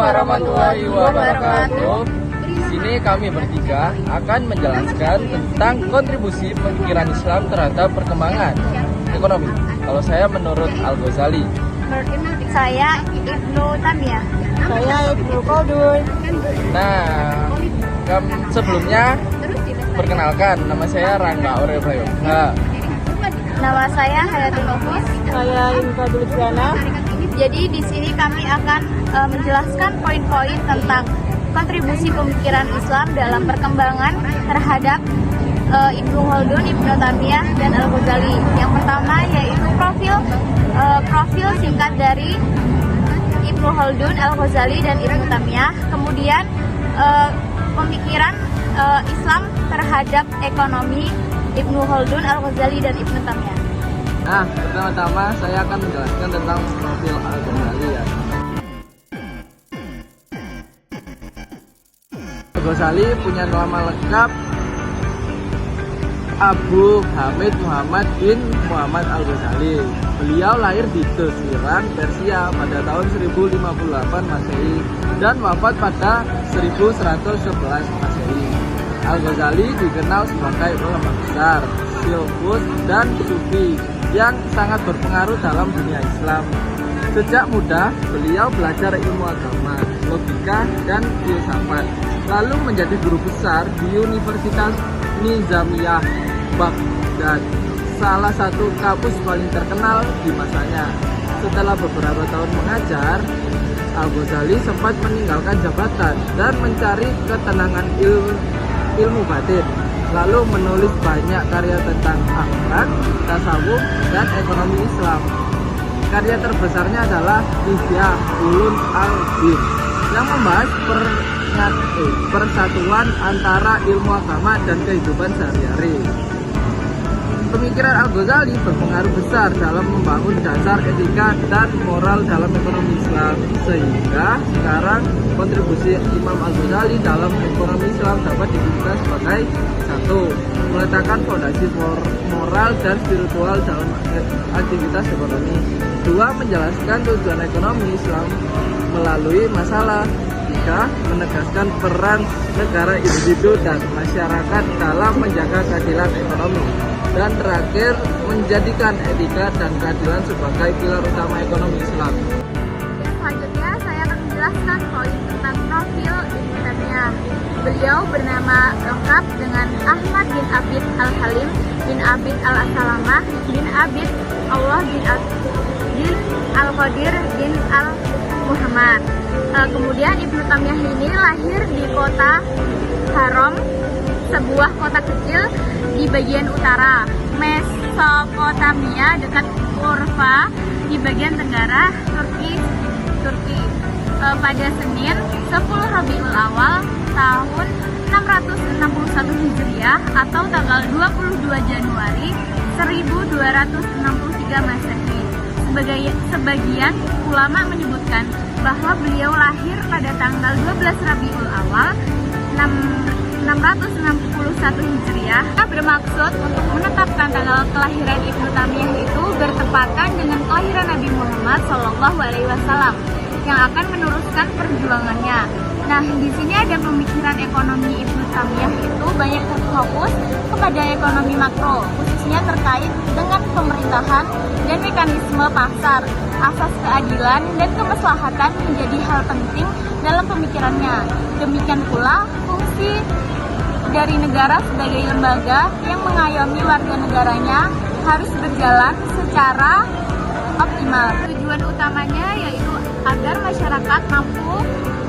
warahmatullahi wabarakatuh. Di sini kami bertiga akan menjelaskan tentang kontribusi pemikiran Islam terhadap perkembangan ekonomi. Kalau saya menurut Al-Ghazali. Saya Ibnu Tamiyah. Saya Ibnu Khaldun. Nah, sebelumnya perkenalkan, nama saya Rangga Aurel Prayoga. Nama saya Hayatul Nufus. Saya Inka Dulciana. Jadi di sini kami akan menjelaskan poin-poin tentang kontribusi pemikiran Islam dalam perkembangan terhadap Ibnu Khaldun, Ibnu Tamiyah, dan Al-Ghazali. Yang pertama yaitu profil singkat dari Ibnu Khaldun, Al-Ghazali, dan Ibnu Tamiyah. Kemudian pemikiran Islam terhadap ekonomi Ibnu Khaldun, Al-Ghazali, dan Ibnu Tamiyah. Nah, pertama-tama saya akan menjelaskan tentang profil Al-Ghazali ya. Al-Ghazali punya nama lengkap Abu Hamid Muhammad bin Muhammad Al-Ghazali. Beliau lahir di Iran, Persia pada tahun 1058 Masehi dan wafat pada 1111 Masehi. Al-Ghazali dikenal sebagai ulama besar, filsuf dan sufi yang sangat berpengaruh dalam dunia Islam. Sejak muda, beliau belajar ilmu agama, logika, dan filsafat, lalu menjadi guru besar di Universitas Nizamiyah Baghdad, salah satu kampus paling terkenal di masanya. Setelah beberapa tahun mengajar, Al-Ghazali sempat meninggalkan jabatan dan mencari ketenangan ilmu batin, lalu menulis banyak karya tentang akhlak, tasawuf, dan ekonomi Islam. Karya terbesarnya adalah Ihya Ulum Al-Din yang membahas persatuan antara ilmu agama dan kehidupan sehari-hari. Pemikiran Al-Ghazali berpengaruh besar dalam membangun dasar etika dan moral dalam ekonomi Islam, sehingga sekarang kontribusi Imam Al-Ghazali dalam ekonomi Islam dapat dibuka sebagai: 1. Meletakkan fondasi moral dan spiritual dalam aktivitas ekonomi. 2. Menjelaskan tujuan ekonomi Islam melalui masalah. 3. Menegaskan peran negara, individu, dan masyarakat dalam menjaga keadilan ekonomi. Dan terakhir, menjadikan etika dan keadilan sebagai pilar utama ekonomi Islam. Selanjutnya saya akan menjelaskan poin tentang profil Ibnu Tamiyah. Beliau bernama lengkap dengan Ahmad bin Abid Al-Halim bin Abid Al-Salamah bin Abid Allah bin Al-Qadir bin Al-Muhammad. Kemudian Ibnu Tamiyah ini lahir di kota Haram, sebuah kota kecil di bagian utara Mesopotamia dekat Urfa di bagian tenggara Turki. Pada Senin 10 Rabiul Awal tahun 661 Hijriah atau tanggal 22 Januari 1263 Masehi. Sebagian ulama menyebutkan bahwa beliau lahir pada tanggal 12 Rabiul Awal 661 Hijriah. Bermaksud untuk menetapkan tanggal kelahiran Ibnu Tamiyah itu bertepatan dengan kelahiran Nabi Muhammad SAW yang akan meneruskan perjuangannya. Nah, di sini ada pemikiran ekonomi Ibnu Tamiyah itu banyak fokus kepada ekonomi makro, khususnya terkait dengan pemerintahan dan mekanisme pasar. Asas keadilan dan kemaslahatan menjadi hal penting dalam pemikirannya. Demikian pula fungsi dari negara sebagai lembaga yang mengayomi warga negaranya harus berjalan secara optimal. Tujuan utamanya yaitu agar masyarakat mampu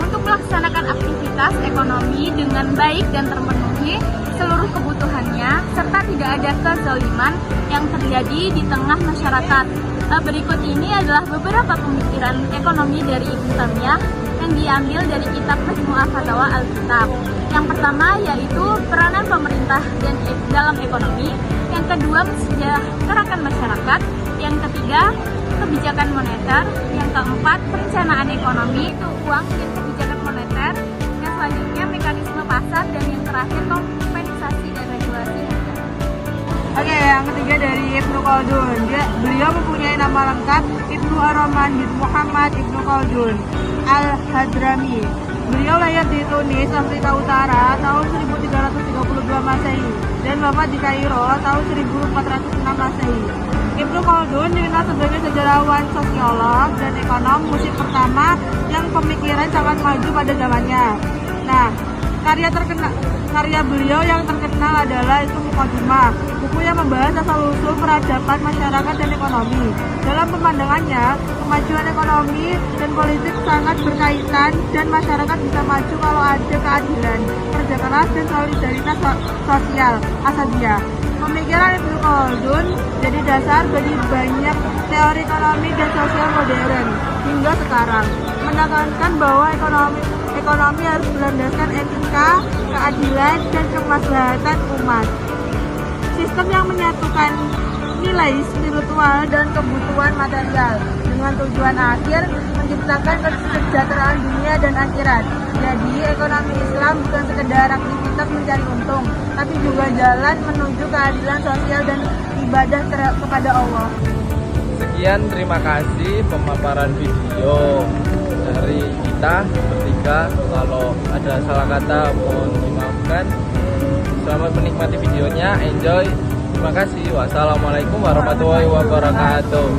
untuk melaksanakan aktivitas ekonomi dengan baik dan terpenuhi seluruh kebutuhannya, serta tidak ada kezaliman yang terjadi di tengah masyarakat. Berikut ini adalah beberapa pemikiran ekonomi dari Ibnu Tamiyah yang diambil dari kitab Majmu'ah Fatawa Al-Kitab. Yang pertama yaitu peranan pemerintah dalam ekonomi. Yang kedua, mensejahterakan masyarakat. Yang ketiga, kebijakan moneter. Yang keempat, perencanaan ekonomi, itu uang dan kebijakan moneter. Yang selanjutnya, mekanisme pasar. Dan yang terakhir, kompensasi dan regulasi. Oke, yang ketiga dari Ibnu Khaldun. Beliau mempunyai nama lengkap Ibnu Ar-Rahman bin Muhammad Ibnu Khaldun Al-Hadrami. Beliau lahir di Tunis, Afrika Utara tahun 1332 Masehi dan wafat di Kairo tahun 1406 Masehi. Ibnu Khaldun dikenal sebagai sejarawan, sosiolog, dan ekonom musik pertama yang pemikiran sangat maju pada zamannya. Nah, karya beliau yang terkenal adalah itu Muqaddimah, buku yang membahas asal-usul peradaban masyarakat dan ekonomi. Dalam pemandangannya, kemajuan ekonomi dan politik sangat berkaitan dan masyarakat bisa maju kalau ada keadilan, kerja keras, dan solidaritas sosial asadiah. Pemikiran Ibnu Khaldun jadi dasar bagi banyak teori ekonomi dan sosial modern hingga sekarang, menekankan bahwa ekonomi harus berlandaskan etika, keadilan, dan kemaslahatan umat. Sistem yang menyatukan nilai spiritual dan kebutuhan material dengan tujuan akhir menciptakan kesejahteraan dunia dan akhirat. Jadi ekonomi Islam bukan sekedar aktivitas mencari untung, tapi juga jalan menuju keadilan sosial dan ibadah kepada Allah. Sekian, terima kasih pemaparan video dari kita bertiga. Kalau ada salah kata mohon dimaafkan. Selamat menikmati videonya, enjoy. Terima kasih. Wassalamualaikum warahmatullahi wabarakatuh.